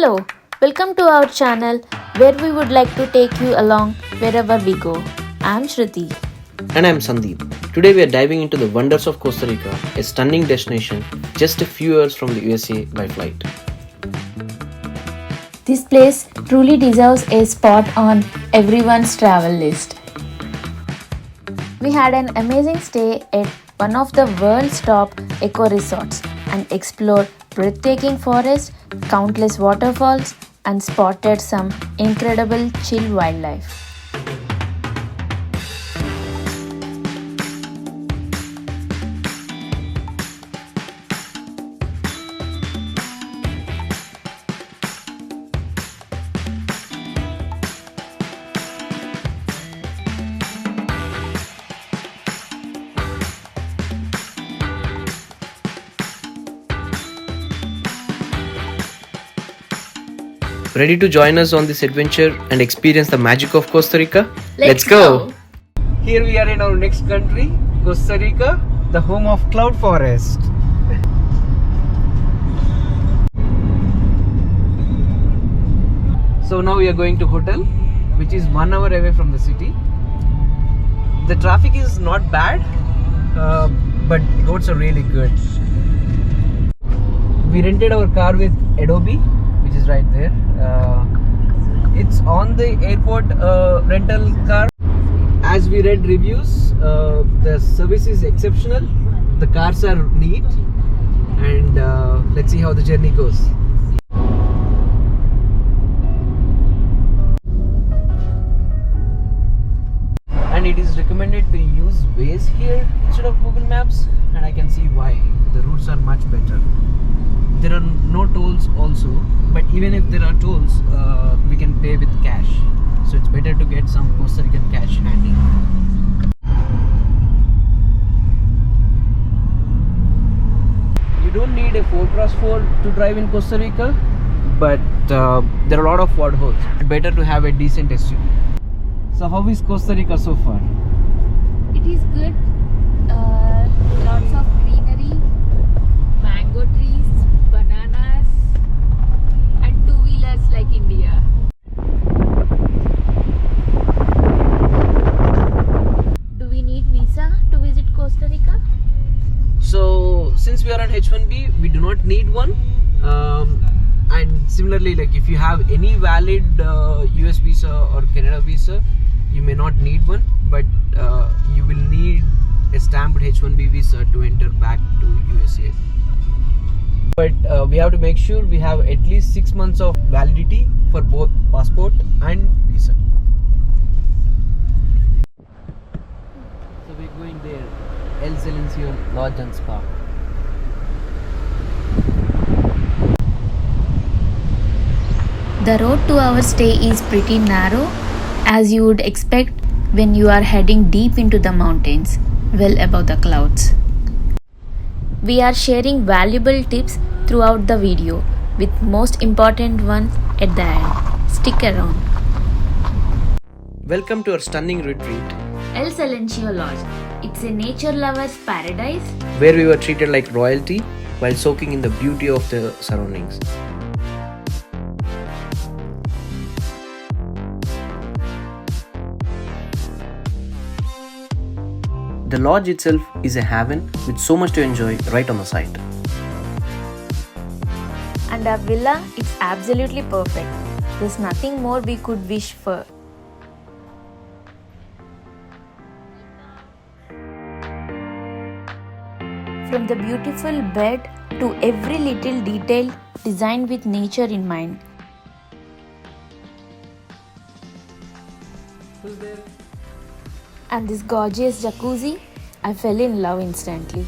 Hello, welcome to our channel where we would like to take you along wherever we go. I'm Shruti. And I'm Sandeep. Today we are diving into the wonders of Costa Rica, a stunning destination just a few hours from the USA by flight. This place truly deserves a spot on everyone's travel list. We had an amazing stay at one of the world's top eco resorts and explored breathtaking forests, countless waterfalls, and spotted some incredible chill wildlife. Ready to join us on this adventure and experience the magic of Costa Rica? Let's go! Here we are in our next country, Costa Rica, the home of cloud forest. So now we are going to hotel, which is 1 hour away from the city. The traffic is not bad, but roads are really good. We rented our car with Adobe, which is right there. It's on the airport rental car. As we read reviews, the service is exceptional, the cars are neat, and let's see how the journey goes. And it is recommended to use Waze here instead of Google Maps, and I can see why. The routes are much better. There are no tolls also, but even if there are tolls, we can pay with cash. So it's better to get some Costa Rican cash handy. You don't need a 4x4 to drive in Costa Rica, but there are a lot of potholes. Better to have a decent SUV. So how is Costa Rica so far? It is good. Lots of greenery, mango trees, bananas, and two-wheelers like India. Do we need visa to visit Costa Rica? So since we are on H1B, we do not need one. And similarly, like if you have any valid US visa or Canada visa, you may not need one, but you will need a stamped H1B visa to enter back to USA. But we have to make sure we have at least 6 months of validity for both passport and visa. So we're going there, El Silencio Lodge and Spa. The road to our stay is pretty narrow, as you would expect when you are heading deep into the mountains, well above the clouds. We are sharing valuable tips throughout the video, with most important ones at the end. Stick around. Welcome to our stunning retreat, El Silencio Lodge. It's a nature lover's paradise. where we were treated like royalty while soaking in the beauty of the surroundings. The lodge itself is a haven with so much to enjoy right on the site. And our villa, it's absolutely perfect. There's nothing more we could wish for. From the beautiful bed to every little detail designed with nature in mind. Who's there? And this gorgeous jacuzzi, I fell in love instantly.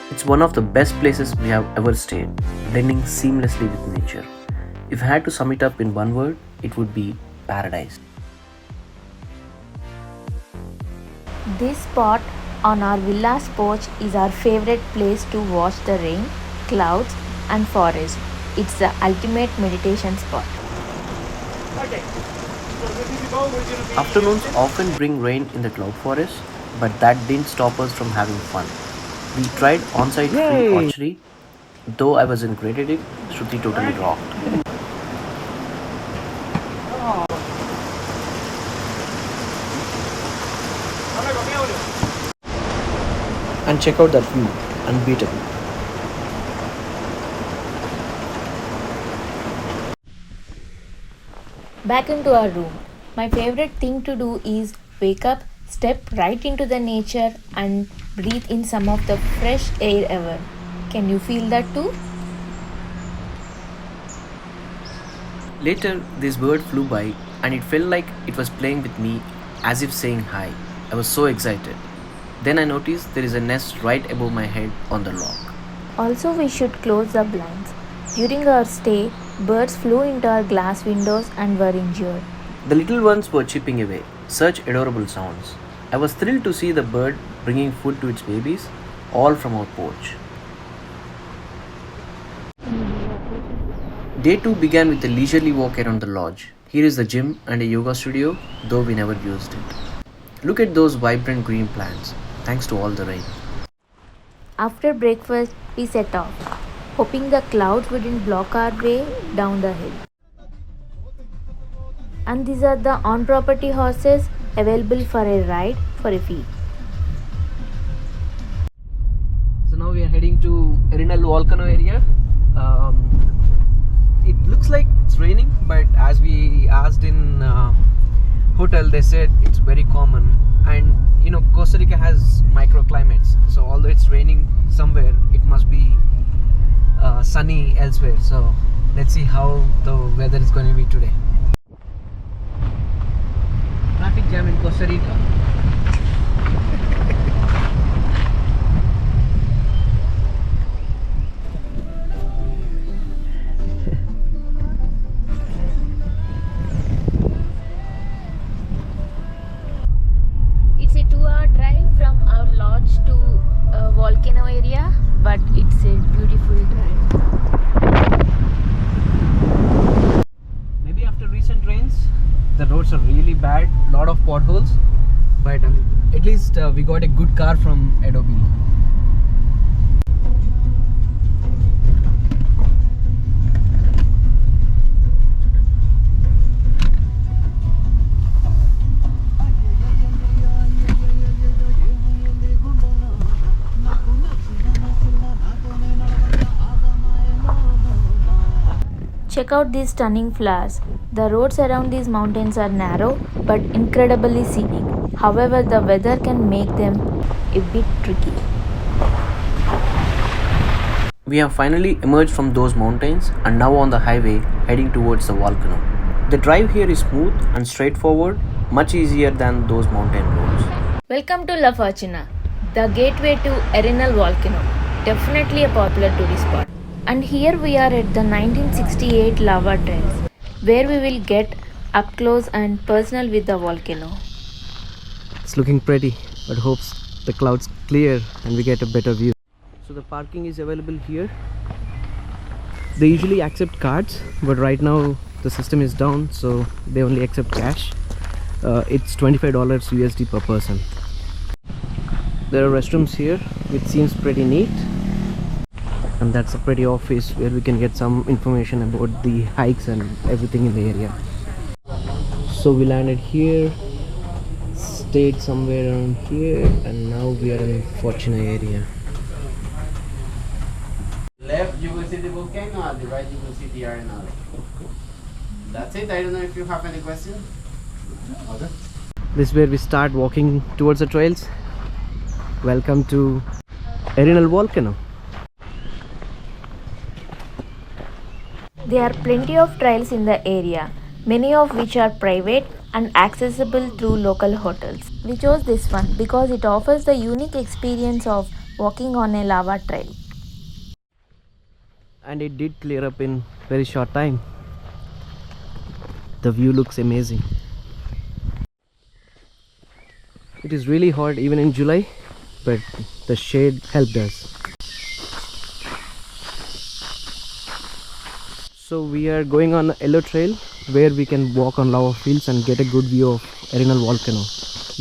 It's one of the best places we have ever stayed, blending seamlessly with nature. If I had to sum it up in one word, it would be paradise. This spot on our villa's porch is our favorite place to watch the rain, clouds, and forest. It's the ultimate meditation spot. Afternoons often bring rain in the cloud forest, but that didn't stop us from having fun. We tried on-site free archery. Though I wasn't great at it, Shruti totally rocked. And check out that view, unbeatable. Back into our room. My favorite thing to do is wake up, step right into the nature, and breathe in some of the fresh air ever. Can you feel that too? Later, this bird flew by and it felt like it was playing with me as if saying hi. I was so excited. Then I noticed there is a nest right above my head on the log. Also, we should close the blinds. During our stay, birds flew into our glass windows and were injured. The little ones were chipping away. Such adorable sounds. I was thrilled to see the bird bringing food to its babies, all from our porch. Day 2 began with a leisurely walk around the lodge. Here is the gym and a yoga studio, though we never used it. Look at those vibrant green plants, thanks to all the rain. After breakfast, we set off, hoping the clouds wouldn't block our way down the hill. And these are the on-property horses available for a ride for a fee. So now we are heading to Arenal Volcano area. It looks like it's raining, but as we asked in hotel, they said it's very common. And you know, Costa Rica has microclimates, so although it's raining somewhere, it must be sunny elsewhere. So let's see how the weather is going to be today. Traffic jam in Costa Rica. It's a 2-hour drive from our lodge to volcano area, but it's a beautiful drive. Maybe after recent rains, the roads are really bad, lot of potholes, but at least we got a good car from Adobe. Check out these stunning flowers. The roads around these mountains are narrow but incredibly scenic. However, the weather can make them a bit tricky. We have finally emerged from those mountains and now on the highway heading towards the volcano. The drive here is smooth and straightforward, much easier than those mountain roads. Welcome to La Fortuna, the gateway to Arenal Volcano. Definitely a popular tourist spot. And here we are at the 1968 lava trails, where we will get up close and personal with the volcano. It's looking pretty, but hopes the clouds clear and we get a better view. So the parking is available here. They usually accept cards, but right now the system is down, so they only accept cash. It's $25 USD per person. There are restrooms here, which seems pretty neat. And that's a pretty office where we can get some information about the hikes and everything in the area. So we landed here, stayed somewhere around here, and now we are in Fortuna area. Left you will see the volcano, at the right you will see the Arenal. That's it. I don't know if you have any questions. Okay. This is where we start walking towards the trails. Welcome to Arenal Volcano. There are plenty of trails in the area, many of which are private and accessible through local hotels. We chose this one because it offers the unique experience of walking on a lava trail. And it did clear up in very short time. The view looks amazing. It is really hot even in July, but the shade helped us. So we are going on a yellow trail where we can walk on lava fields and get a good view of Arenal Volcano.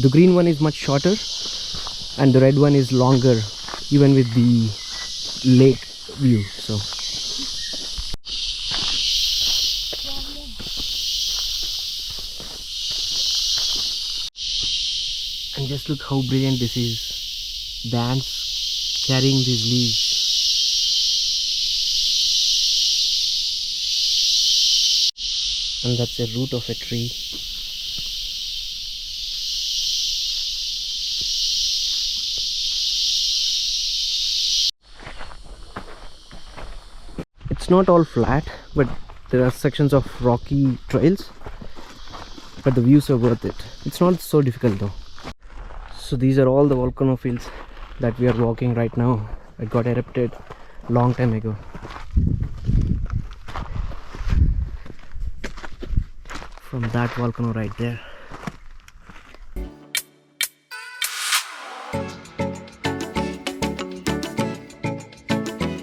The green one is much shorter and the red one is longer, even with the lake view. So and just look how brilliant this is. The ants carrying these leaves. And that's the root of a tree. It's not all flat, but there are sections of rocky trails, but the views are worth it. It's not so difficult though. So these are all the volcano fields that we are walking right now. It got erupted long time ago. From that volcano right there.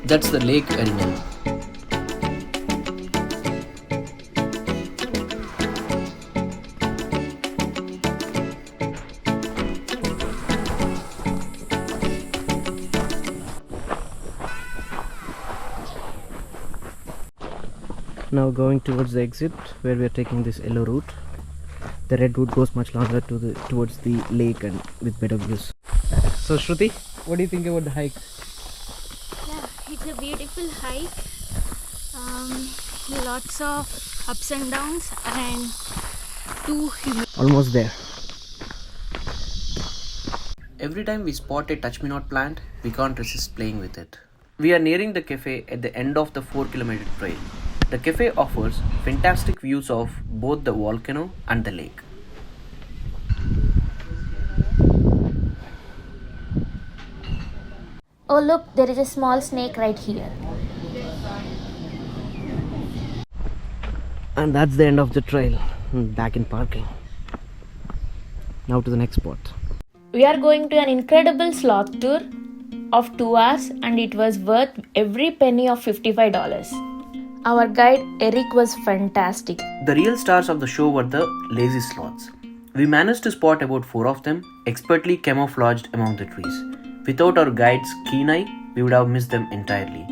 That's the Lake Arenal. Now going towards the exit where we are taking this yellow route. The red route goes much longer towards the lake and with better views. So Shruti, what do you think about the hike? Yeah, it's a beautiful hike. Lots of ups and downs and Almost there. Every time we spot a touch me not plant, we can't resist playing with it. We are nearing the cafe at the end of the 4-kilometer trail. The cafe offers fantastic views of both the volcano and the lake. Oh look, there is a small snake right here. And that's the end of the trail. Back in parking. Now to the next spot. We are going to an incredible sloth tour of 2 hours and it was worth every penny of $55. Our guide Eric was fantastic. The real stars of the show were the lazy sloths. We managed to spot about 4 of them, expertly camouflaged among the trees. Without our guide's keen eye, we would have missed them entirely.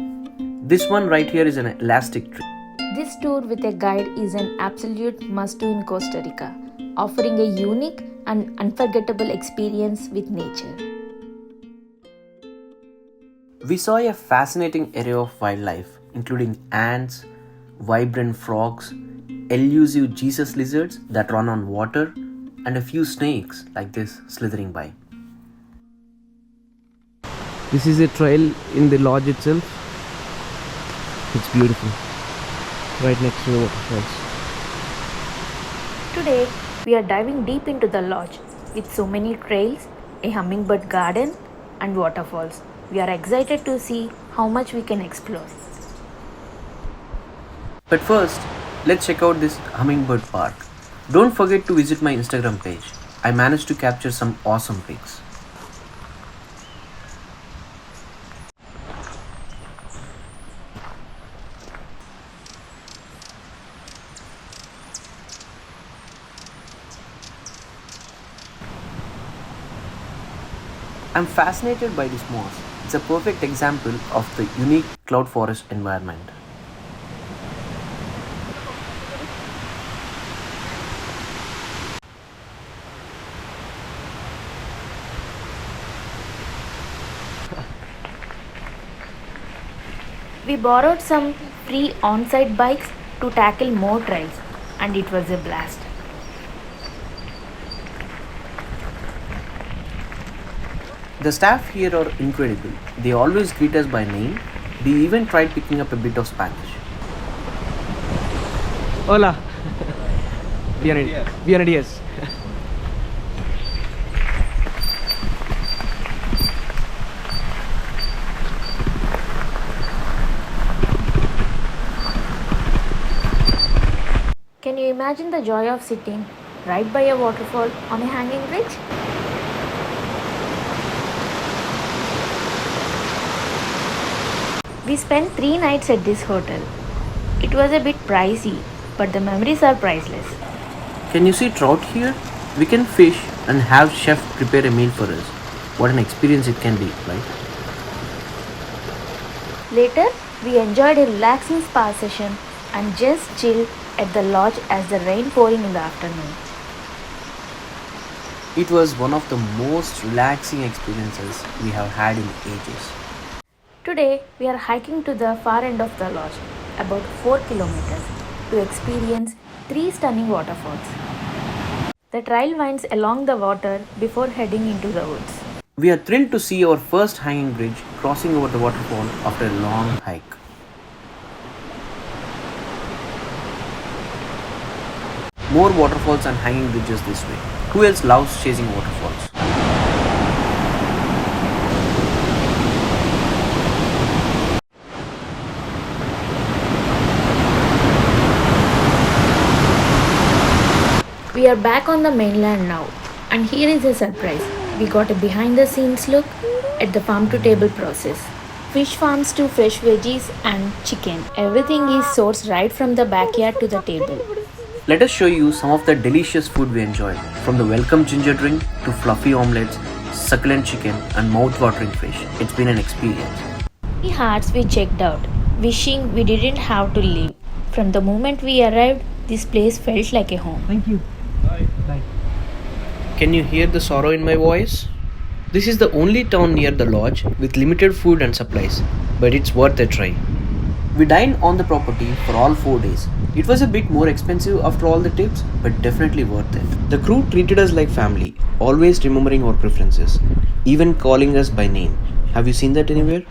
This one right here is an elastic tree. This tour with a guide is an absolute must-do in Costa Rica, offering a unique and unforgettable experience with nature. We saw a fascinating array of wildlife, including ants, vibrant frogs, elusive Jesus lizards that run on water, and a few snakes like this slithering by. This is a trail in the lodge itself. It's beautiful. Right next to the waterfalls. Today, we are diving deep into the lodge with so many trails, a hummingbird garden, and waterfalls. We are excited to see how much we can explore. But first, let's check out this hummingbird park. Don't forget to visit my Instagram page. I managed to capture some awesome pics. I'm fascinated by this moss. It's a perfect example of the unique cloud forest environment. We borrowed some free on-site bikes to tackle more trails, and it was a blast. The staff here are incredible. They always greet us by name. We even tried picking up a bit of Spanish. Hola. Buenos días. Can you imagine the joy of sitting right by a waterfall on a hanging bridge? We spent 3 nights at this hotel. It was a bit pricey, but the memories are priceless. Can you see trout here? We can fish and have chef prepare a meal for us. What an experience it can be, right? Later, we enjoyed a relaxing spa session and just chilled at the lodge as the rain pouring in the afternoon. It was one of the most relaxing experiences we have had in ages. Today, we are hiking to the far end of the lodge, about 4 kilometers, to experience 3 stunning waterfalls. The trail winds along the water before heading into the woods. We are thrilled to see our first hanging bridge crossing over the waterfall after a long hike. More waterfalls and hanging bridges this way. Who else loves chasing waterfalls? We are back on the mainland now, and here is a surprise. We got a behind the scenes look at the farm to table process. Fish farms to fresh veggies and chicken. Everything is sourced right from the backyard to the table. Let us show you some of the delicious food we enjoyed, from the welcome ginger drink to fluffy omelets, succulent chicken, and mouth-watering fish. It's been an experience. The hearts we checked out, wishing we didn't have to leave. From the moment we arrived, this place felt like a home. Thank you. Bye. Can you hear the sorrow in my voice? This is the only town near the lodge with limited food and supplies, but it's worth a try. We dined on the property for all 4 days. It was a bit more expensive after all the tips, but definitely worth it. The crew treated us like family, always remembering our preferences, even calling us by name. Have you seen that anywhere?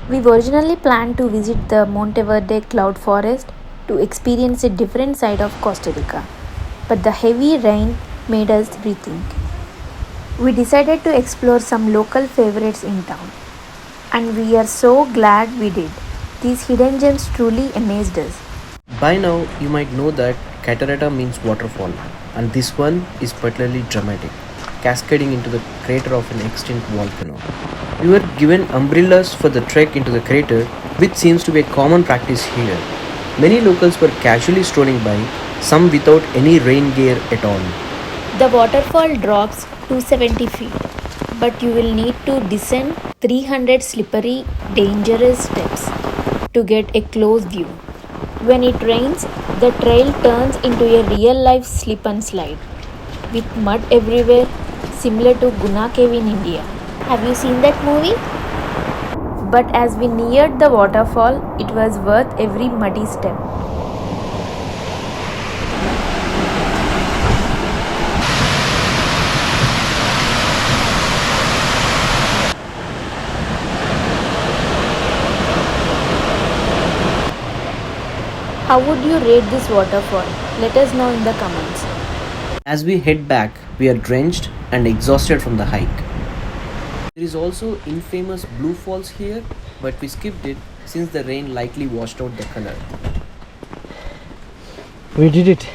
We originally planned to visit the Monteverde cloud forest to experience a different side of Costa Rica, but the heavy rain made us rethink. We decided to explore some local favorites in town, and we are so glad we did. These hidden gems truly amazed us. By now, you might know that catarata means waterfall, and this one is particularly dramatic, cascading into the crater of an extinct volcano. We were given umbrellas for the trek into the crater, which seems to be a common practice here. Many locals were casually strolling by, some without any rain gear at all. The waterfall drops 270 feet, but you will need to descend 300 slippery, dangerous steps to get a close view. When it rains, the trail turns into a real-life slip and slide, with mud everywhere, similar to Guna Cave in India. Have you seen that movie? But as we neared the waterfall, it was worth every muddy step. How would you rate this waterfall? Let us know in the comments. As we head back, we are drenched and exhausted from the hike. There is also infamous Blue Falls here, but we skipped it since the rain likely washed out the color. We did it.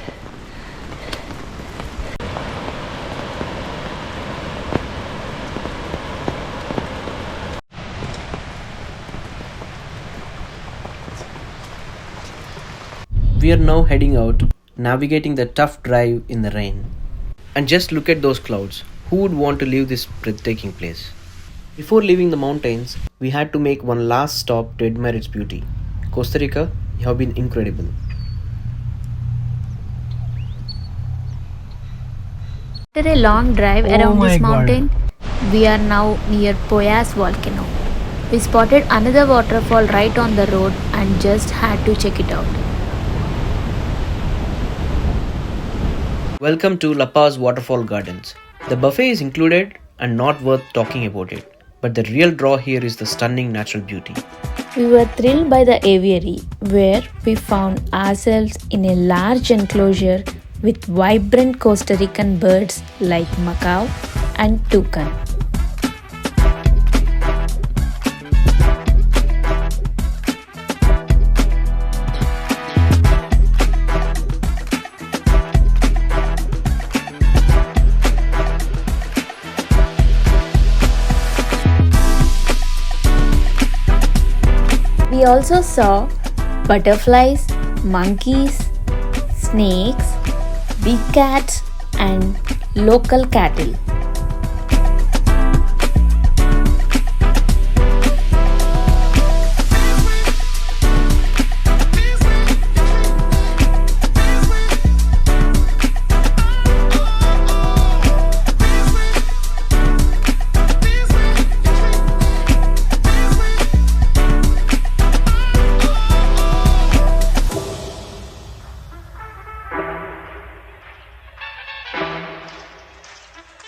We are now heading out, navigating the tough drive in the rain. And just look at those clouds. Who would want to leave this breathtaking place? Before leaving the mountains, we had to make one last stop to admire its beauty. Costa Rica, you have been incredible. After a long drive Oh around my this God. mountain, we are now near Arenal Volcano. We spotted another waterfall right on the road and just had to check it out. Welcome to La Paz Waterfall Gardens. The buffet is included and not worth talking about it, but the real draw here is the stunning natural beauty. We were thrilled by the aviary, where we found ourselves in a large enclosure with vibrant Costa Rican birds like macaw and toucan. We also saw butterflies, monkeys, snakes, big cats, and local cattle.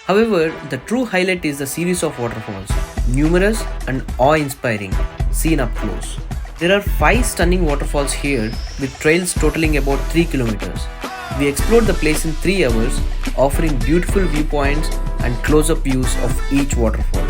However, the true highlight is the series of waterfalls, numerous and awe-inspiring, seen up close. There are 5 stunning waterfalls here with trails totaling about 3 kilometers. We explored the place in 3 hours, offering beautiful viewpoints and close-up views of each waterfall.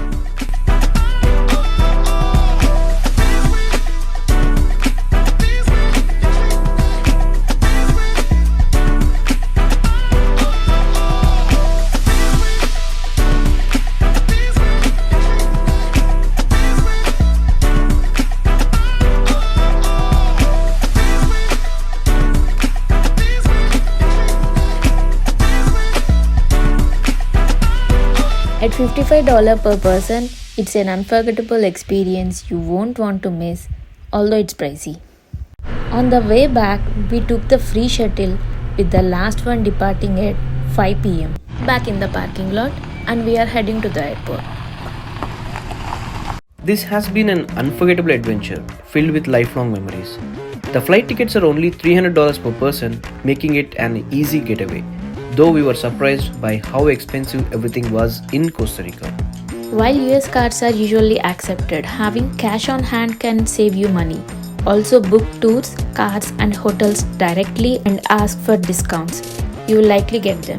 At $55 per person, it's an unforgettable experience you won't want to miss, although it's pricey. On the way back, we took the free shuttle with the last one departing at 5 pm. Back in the parking lot, and we are heading to the airport. This has been an unforgettable adventure filled with lifelong memories. The flight tickets are only $300 per person, making it an easy getaway, though we were surprised by how expensive everything was in Costa Rica. While US cards are usually accepted, having cash on hand can save you money. Also book tours, cars and hotels directly and ask for discounts. You will likely get them.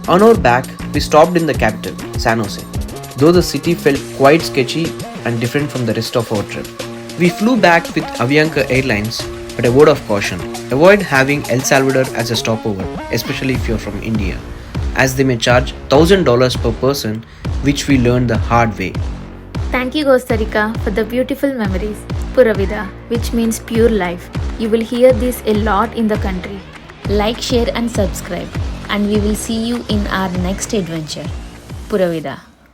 On our back, we stopped in the capital, San Jose, though the city felt quite sketchy and different from the rest of our trip. We flew back with Avianca Airlines, but a word of caution, avoid having El Salvador as a stopover, especially if you're from India, as they may charge $1,000 per person, which we learned the hard way. Thank you Costa Rica for the beautiful memories. Pura Vida, which means pure life. You will hear this a lot in the country. Like, share and subscribe, and we will see you in our next adventure. Pura Vida.